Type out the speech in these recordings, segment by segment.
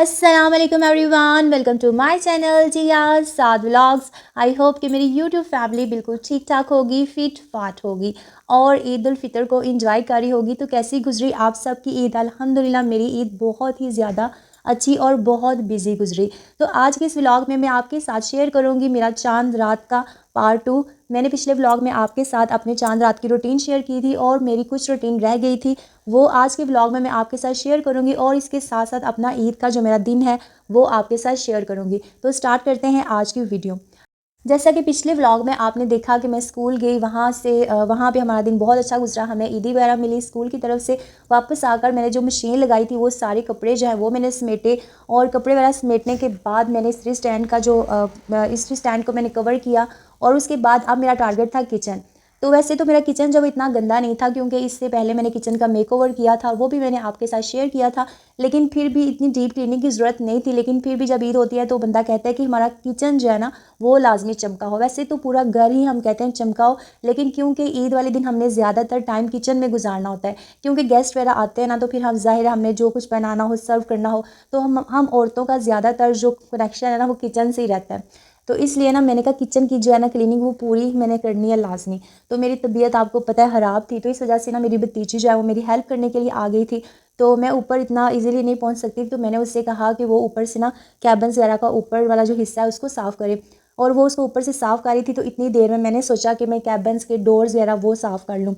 अस्सलाम वालेकुम everyone, welcome to my channel Ziyaz Saad vlogs. I hope कि मेरी यूट्यूब फैमिली बिल्कुल ठीक ठाक होगी, फिट फाट होगी और ईद उल फितर को इंजॉय करी होगी। तो कैसी गुजरी आप सबकी ईद? अल्हम्दुलिल्लाह मेरी ईद बहुत ही ज़्यादा अच्छी और बहुत बिजी गुजरी। तो आज के इस व्लॉग में मैं आपके साथ शेयर करूंगी मेरा चांद रात का पार्ट 2। मैंने पिछले व्लॉग में आपके साथ अपने चांद रात की रूटीन शेयर की थी और मेरी कुछ रूटीन रह गई थी, वो आज के व्लॉग में मैं आपके साथ शेयर करूंगी और इसके साथ साथ अपना ईद का जो मेरा दिन है वो आपके साथ शेयर करूंगी। तो स्टार्ट करते हैं आज की वीडियो। जैसा कि पिछले व्लॉग में आपने देखा कि मैं स्कूल गई, वहाँ से वहाँ पे हमारा दिन बहुत अच्छा गुजरा, हमें ईदी वगैरह मिली स्कूल की तरफ से। वापस आकर मैंने जो मशीन लगाई थी वो सारे कपड़े जो है वो मैंने समेटे और कपड़े वगैरह समेटने के बाद मैंने इस्त्री स्टैंड का जो इस्त्री स्टैंड को मैंने कवर किया और उसके बाद अब मेरा टारगेट था किचन। तो वैसे तो मेरा किचन जब इतना गंदा नहीं था, क्योंकि इससे पहले मैंने किचन का मेकओवर किया था, वो भी मैंने आपके साथ शेयर किया था, लेकिन फिर भी इतनी डीप क्लीनिंग की ज़रूरत नहीं थी। लेकिन फिर भी जब ईद होती है तो बंदा कहता है कि हमारा किचन जो है ना वो लाजमी चमका हो। वैसे तो पूरा घर ही हम कहते हैं चमका हो, लेकिन क्योंकि ईद वाले दिन हमने ज़्यादातर टाइम किचन में गुजारना होता है, क्योंकि गेस्ट वगैरह आते हैं ना, तो फिर हम ज़ाहिर हमने जो कुछ बनाना हो, सर्व करना हो, तो हम औरतों का ज़्यादातर जो कनेक्शन है ना वो किचन से ही रहता है। तो इसलिए ना मैंने कहा किचन की जो है ना क्लीनिंग वो पूरी मैंने करनी है लाजमी। तो मेरी तबीयत आपको पता है ख़राब थी, तो इस वजह से ना मेरी भतीजी जो है वो मेरी हेल्प करने के लिए आ गई थी। तो मैं ऊपर इतना इजीली नहीं पहुंच सकती, तो मैंने उससे कहा कि वो ऊपर से ना कैबिन्स वगैरह का ऊपर वाला जो हिस्सा है उसको साफ़ करे, और वो उसको ऊपर से साफ़ कर रही थी। तो इतनी देर में मैंने सोचा कि मैं कैबिन्स के डोर्स वगैरह वो साफ़ कर लूँ।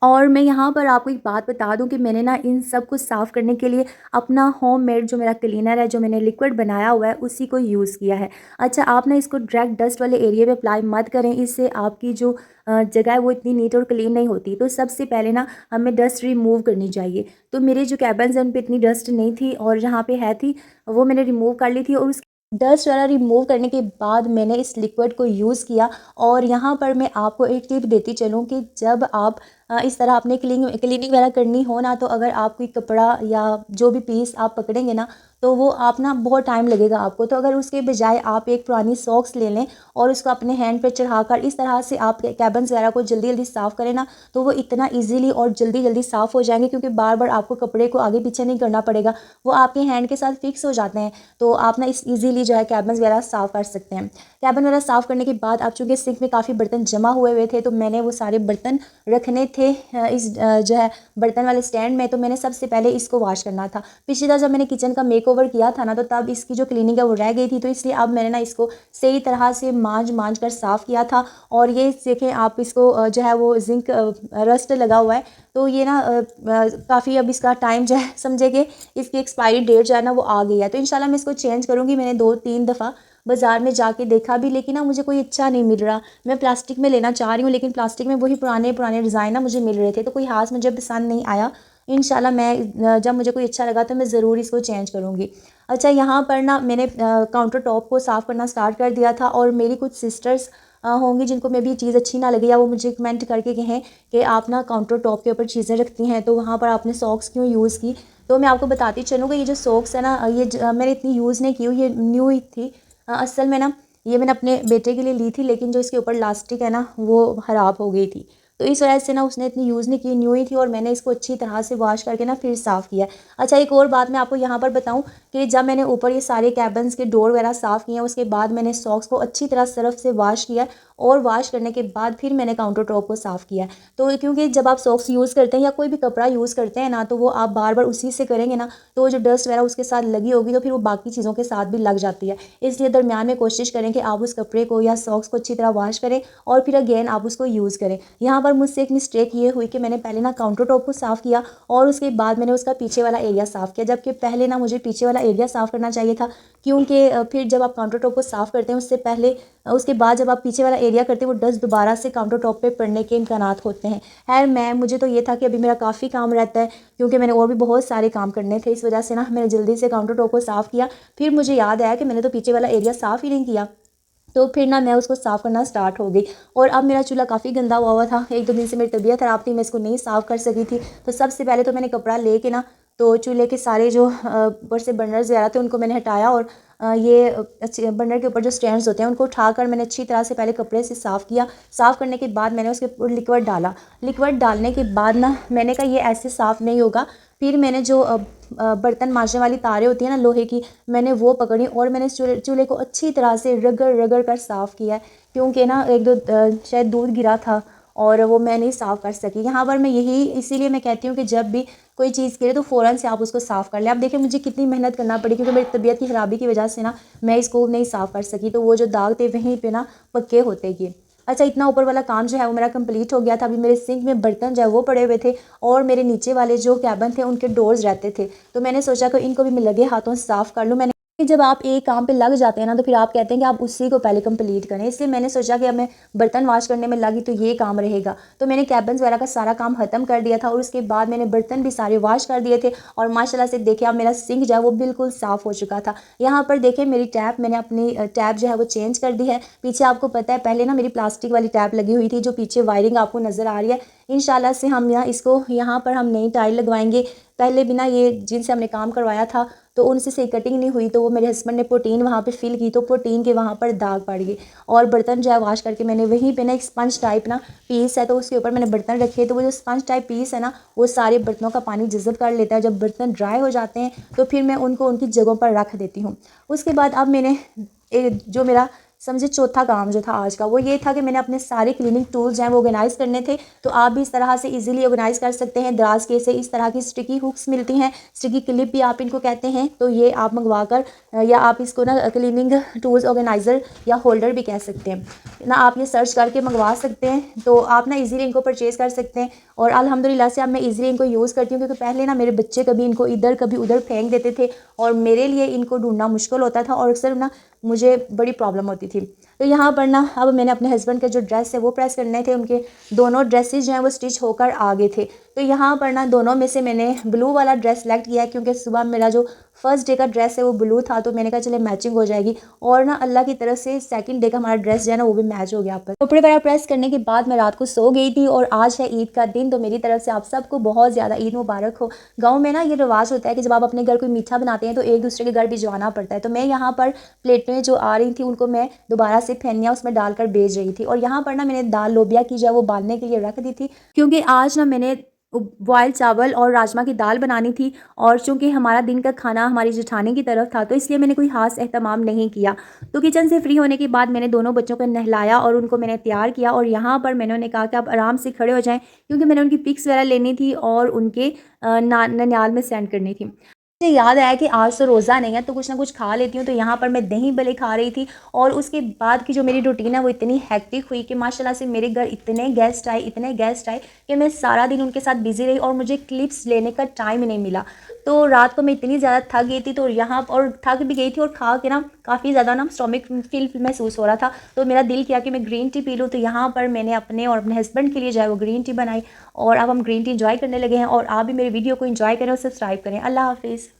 और मैं यहाँ पर आपको एक बात बता दूँ कि मैंने ना इन सब कुछ साफ़ करने के लिए अपना होममेड जो मेरा क्लीनर है, जो मैंने लिक्विड बनाया हुआ है, उसी को यूज़ किया है। अच्छा, आप ना इसको डायरेक्ट डस्ट वाले एरिया पे अप्लाई मत करें, इससे आपकी जो जगह है वो इतनी नीट और क्लीन नहीं होती। तो सबसे पहले ना हमें डस्ट रिमूव करनी चाहिए। तो मेरे जो कैबिन्स हैं उन पे इतनी डस्ट नहीं थी, और जहाँ पे है थी वो मैंने रिमूव कर ली थी, और उस डस्ट वाला रिमूव करने के बाद मैंने इस लिक्विड को यूज़ किया। और यहाँ पर मैं आपको एक टिप देती चलूँ कि जब आप इस तरह आपने क्लीनिंग वगैरह करनी हो ना, तो अगर आप कोई कपड़ा या जो भी पीस आप पकड़ेंगे ना, तो वो आप ना बहुत टाइम लगेगा आपको। तो अगर उसके बजाय आप एक पुरानी सॉक्स ले लें और उसको अपने हैंड पे चढ़ाकर इस तरह से आप कैबिन्स वगैरह को जल्दी जल्दी साफ़ करें ना, तो वो इतना ईजीली और जल्दी जल्दी साफ़ हो जाएंगे, क्योंकि बार बार आपको कपड़े को आगे पीछे नहीं करना पड़ेगा, वो आपके हैंड के साथ फिक्स हो जाते हैं। तो आप ना इस ईजीली जो है कैबिन्स वगैरह साफ़ कर सकते हैं। कैबिन वगैरह साफ़ करने के बाद अब चूँकि सिंक में काफ़ी बर्तन जमा हुए थे, तो मैंने वो सारे बर्तन रखने थे जो है बर्तन वाले स्टैंड में। तो मैंने सबसे पहले इसको वॉश करना था। पिछली बार जब मैंने किचन का मेकओवर किया था ना, तो तब इसकी जो क्लीनिंग है वो रह गई थी, तो इसलिए अब मैंने ना इसको सही तरह से मांज कर साफ़ किया था। और ये देखें आप, इसको जो है वो जिंक रस्ट लगा हुआ है, तो ये ना काफ़ी अब इसका टाइम जो है समझे कि इसकी एक्सपायरी डेट जो है ना वो आ गई है। तो इंशाल्लाह मैं इसको चेंज करूँगी। मैंने 2-3 दफ़ा बाज़ार में जाके देखा भी, लेकिन ना मुझे कोई अच्छा नहीं मिल रहा। मैं प्लास्टिक में लेना चाह रही हूँ, लेकिन प्लास्टिक में वही पुराने पुराने डिज़ाइन ना मुझे मिल रहे थे, तो कोई खास मुझे पसंद नहीं आया। इंशाल्लाह मैं जब मुझे कोई अच्छा लगा तो मैं ज़रूर इसको चेंज करूँगी। अच्छा, यहाँ पर ना मैंने काउंटर टॉप को साफ़ करना स्टार्ट कर दिया था, और मेरी कुछ सिस्टर्स होंगी जिनको मे भी ये चीज़ अच्छी ना लगी, या वो मुझे कमेंट करके कहें कि आप ना काउंटर टॉप के ऊपर चीज़ें रखती हैं, तो वहाँ पर आपने सॉक्स क्यों यूज़ की। तो मैं आपको बताती चलूँ कि ये जो सॉक्स है ना, ये मैंने इतनी यूज़ नहीं की, ये न्यू ही थी। असल में ना ये मैंने अपने बेटे के लिए ली थी, लेकिन जो इसके ऊपर लास्टिक है ना वो ख़राब हो गई थी, तो इस वजह से ना उसने इतनी यूज़ नहीं की, न्यू ही थी, और मैंने इसको अच्छी तरह से वॉश करके ना फिर साफ़ किया। अच्छा, एक और बात मैं आपको यहाँ पर बताऊँ कि जब मैंने ऊपर ये सारे कैबिन्स के डोर वगैरह साफ़ किए हैं, उसके बाद मैंने सॉक्स को अच्छी तरह सर्फ से वॉश किया, और वॉश करने के बाद फिर मैंने काउंटर टॉप को साफ़ किया। तो क्योंकि जब आप सॉक्स यूज़ करते हैं या कोई भी कपड़ा यूज़ करते हैं ना, तो वो आप बार बार उसी से करेंगे ना, तो जो डस्ट वगैरह उसके साथ लगी होगी, तो फिर वो बाकी चीज़ों के साथ भी लग जाती है। इसलिए दरमियान में कोशिश करें कि आप उस कपड़े को या सॉक्स को अच्छी तरह वॉश करें और फिर अगेन आप उसको यूज़ करें। यहाँ पर मुझसे एक मिस्टेक ये हुई कि मैंने पहले ना काउंटर टॉप को साफ़ किया और उसके बाद मैंने उसका पीछे वाला एरिया साफ़ किया, जबकि पहले ना मुझे पीछे वाला एरिया साफ़ करना चाहिए था, क्योंकि फिर जब आप काउंटर टॉप को साफ़ करते हैं उससे पहले उसके बाद जब आप पीछे वाला एरिया करते हैं, वो डस्ट दोबारा से काउंटर टॉप पे पड़ने के इम्कानात होते हैं। खैर, मुझे तो ये था कि अभी मेरा काफ़ी काम रहता है, क्योंकि मैंने और भी बहुत सारे काम करने थे, इस वजह से ना मैंने जल्दी से काउंटर टॉप को साफ़ किया। फिर मुझे याद आया कि मैंने तो पीछे वाला एरिया साफ़ ही नहीं किया, तो फिर ना मैं उसको साफ़ करना स्टार्ट हो गई। और अब मेरा चूल्हा काफ़ी गंदा हुआ हुआ था, 1-2 दिन से मेरी तबीयत ख़राब थी, मैं इसको नहीं साफ़ कर सकी थी। तो सबसे पहले तो मैंने कपड़ा लेके ना, तो चूल्हे के सारे जो ऊपर से बर्नर्स वगैरह थे उनको मैंने हटाया, और ये अच्छे बर्नर के ऊपर जो स्टैंड्स होते हैं उनको उठाकर मैंने अच्छी तरह से पहले कपड़े से साफ़ किया। साफ़ करने के बाद मैंने उसके ऊपर लिक्विड डाला। लिक्विड डालने के बाद ना मैंने कहा ये ऐसे साफ़ नहीं होगा, फिर मैंने जो बर्तन मांजने वाली तारें होती हैं ना लोहे की, मैंने वो पकड़ी और मैंने चूल्हे को अच्छी तरह से रगड़ रगड़ कर साफ़ किया है, क्योंकि ना एक दो शायद दूध गिरा था और वो मैं नहीं साफ़ कर सकी। यहाँ पर मैं यही इसीलिए मैं कहती हूँ कि जब भी कोई चीज़ गिरे तो फ़ौरन से आप उसको साफ़ कर लें। अब देखिए मुझे कितनी मेहनत करना पड़ी, क्योंकि मेरी तबीयत की ख़राबी की वजह से ना मैं इसको नहीं साफ़ कर सकी, तो वो जो दाग थे वहीं पे ना पक्के होते गए। अच्छा, इतना ऊपर वाला काम जो है वो मेरा कंप्लीट हो गया था। अभी मेरे सिंक में बर्तन जो है वो पड़े हुए थे और मेरे नीचे वाले जो कैबिन थे उनके डोर्स रहते थे, तो मैंने सोचा कि इनको भी मैं लगे हाथों साफ़ कर लूँ। मैंने कि जब आप एक काम पे लग जाते हैं ना तो फिर आप कहते हैं कि आप उसी को पहले कंप्लीट करें, इसलिए मैंने सोचा कि अब मैं बर्तन वॉश करने में लगी तो ये काम रहेगा। तो मैंने कैबिन्स वगैरह का सारा काम ख़त्म कर दिया था और उसके बाद मैंने बर्तन भी सारे वॉश कर दिए थे और माशाल्लाह से देखिए अब मेरा सिंक जो है वो बिल्कुल साफ़ हो चुका था। यहाँ पर देखिए मेरी टैप, मैंने अपनी टैप जो है वो चेंज कर दी है। पीछे आपको पता है पहले ना मेरी प्लास्टिक वाली टैप लगी हुई थी, जो पीछे वायरिंग आपको नज़र आ रही है। इंशाल्लाह से हम यहाँ पर हम नई टाइल लगवाएंगे। पहले भी ना ये जिनसे हमने काम करवाया था तो उनसे सही कटिंग नहीं हुई, तो वो मेरे हस्बैंड ने प्रोटीन वहाँ पे फिल की तो प्रोटीन के वहाँ पर दाग पड़ गए। और बर्तन जो है वॉश करके मैंने वहीं पे ना एक स्पंज टाइप ना पीस है, तो उसके ऊपर मैंने बर्तन रखे, तो वो जो स्पंज टाइप पीस है ना वो सारे बर्तनों का पानी जज़ब कर लेता है। जब बर्तन ड्राई हो जाते हैं तो फिर मैं उनको उनकी जगहों पर रख देती हूँ। उसके बाद अब मैंने जो मेरा समझे चौथा काम जो था आज का वो ये था कि मैंने अपने सारे क्लीनिंग टूल्स हैं वो ऑर्गेनाइज़ करने थे। तो आप भी इस तरह से इजीली ऑर्गेनाइज़ कर सकते हैं। दराज के से इस तरह की स्टिकी हुक्स मिलती हैं, स्टिकी क्लिप भी आप इनको कहते हैं, तो ये आप मंगवा कर या आप इसको ना क्लीनिंग टूल्स ऑर्गेनाइज़र या होल्डर भी कह सकते हैं ना, आप ये सर्च करके मंगवा सकते हैं। तो आप ना इजीली इनको परचेज़ कर सकते हैं और अल्हम्दुलिल्लाह से अब मैं इजीली इनको यूज़ करती हूँ, क्योंकि पहले ना मेरे बच्चे कभी इनको इधर कभी उधर फेंक देते थे और मेरे लिए इनको ढूंढना मुश्किल होता था और अक्सर ना मुझे बड़ी प्रॉब्लम होती थी। तो यहाँ पर ना अब मैंने अपने हस्बैंड के जो ड्रेस है वो प्रेस करने थे, उनके दोनों ड्रेसेस जो हैं वो स्टिच होकर आ गए थे। तो यहाँ पर ना दोनों में से मैंने ब्लू वाला ड्रेस सेलेक्ट किया है, क्योंकि सुबह मेरा जो फर्स्ट डे का ड्रेस है वो ब्लू था, तो मैंने कहा चले मैचिंग हो जाएगी। और ना अल्लाह की तरफ से सेकंड डे का हमारा ड्रेस जो है ना वो भी मैच हो गया। पर कपड़े वगैरह प्रेस करने के बाद मैं रात को सो गई थी और आज है ईद का दिन, तो मेरी तरफ से आप सबको बहुत ज़्यादा ईद मुबारक हो। गाँव में ना ये रिवाज होता है कि जब आप अपने घर कोई मीठा बनाते हैं तो एक दूसरे के घर भिजवाना पड़ता है। तो मैं यहाँ पर प्लेटें जो आ रही थी उनको मैं दोबारा से फेनिया उसमें डालकर भेज रही थी। और यहाँ पर ना मैंने दाल लोबिया की जो है वो बांधने के लिए रख दी थी, क्योंकि आज ना मैंने बॉयल चावल और राजमा की दाल बनानी थी और चूंकि हमारा दिन का खाना हमारी जेठानी की तरफ था तो इसलिए मैंने कोई खास एहतमाम नहीं किया। तो किचन से फ्री होने के बाद मैंने दोनों बच्चों को नहलाया और उनको मैंने तैयार किया और यहाँ पर मैंने उन्हें कहा कि आप आराम से खड़े हो जाएं, क्योंकि मैंने उनकी पिक्स वगैरह लेनी थी और उनके ननियाल में सेंड करनी थी। मुझे याद आया कि आज तो रोज़ा नहीं है तो कुछ ना कुछ खा लेती हूँ, तो यहाँ पर मैं दही भले खा रही थी। और उसके बाद की जो मेरी रूटीन है वो इतनी हेक्टिक हुई कि माशाल्लाह से मेरे घर इतने गेस्ट आए कि मैं सारा दिन उनके साथ बिजी रही और मुझे क्लिप्स लेने का टाइम ही नहीं मिला। तो रात को मैं इतनी ज़्यादा थक गई थी, तो यहाँ और थक भी गई थी और खा के ना काफ़ी ज़्यादा ना स्टोमिक फील महसूस हो रहा था, तो मेरा दिल किया कि मैं ग्रीन टी पी लूँ। तो यहाँ पर मैंने अपने और अपने हस्बैंड के लिए जो है वो ग्रीन टी बनाई और अब हम ग्रीन टी इंजॉय करने लगे हैं। और आप भी मेरे वीडियो को इंजॉय करें और सब्सक्राइब करें। अल्लाह हाफिज़।